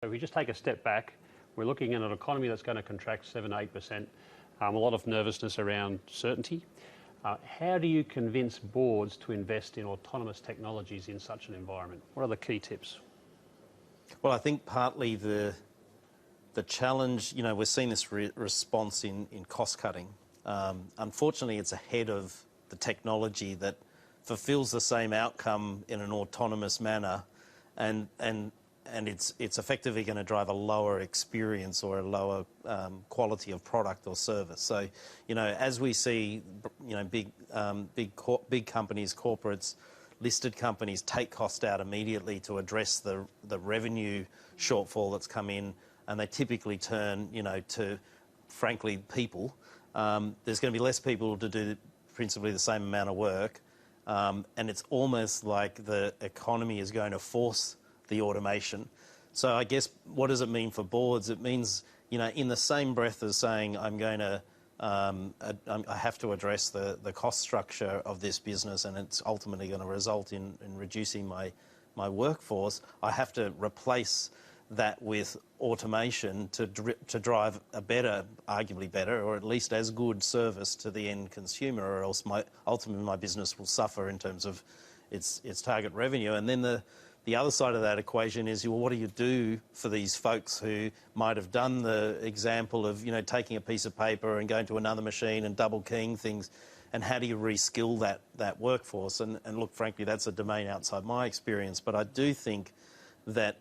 If we just take a step back, we're looking at an economy that's going to contract 7-8%, a lot of nervousness around certainty. How do you convince boards to invest in autonomous technologies in such an environment? What are the key tips? Well, I think partly the challenge, we're seeing this response in cost cutting. Unfortunately, it's ahead of the technology that fulfills the same outcome in an autonomous manner, and it's effectively going to drive a lower experience or a lower quality of product or service. So, as we see, big companies, corporates, listed companies take cost out immediately to address the revenue shortfall that's come in, and they typically turn, to, frankly, people. There's going to be less people to do principally the same amount of work, and it's almost like the economy is going to force the automation. So I guess what does it mean for boards? It means, in the same breath as saying I have to address the cost structure of this business, and it's ultimately going to result in reducing my workforce, I have to replace that with automation to drive a better, arguably better, or at least as good service to the end consumer, or else ultimately my business will suffer in terms of its target revenue. And then the other side of that equation is, well, what do you do for these folks who might have done the example of, taking a piece of paper and going to another machine and double keying things, and how do you reskill that workforce? And look, frankly, that's a domain outside my experience, but I do think that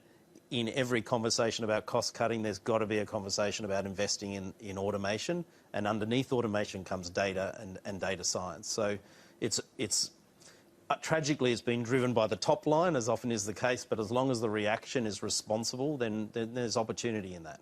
in every conversation about cost cutting, there's got to be a conversation about investing in automation, and underneath automation comes data and data science. So it's tragically, it's been driven by the top line, as often is the case, but as long as the reaction is responsible, then there's opportunity in that.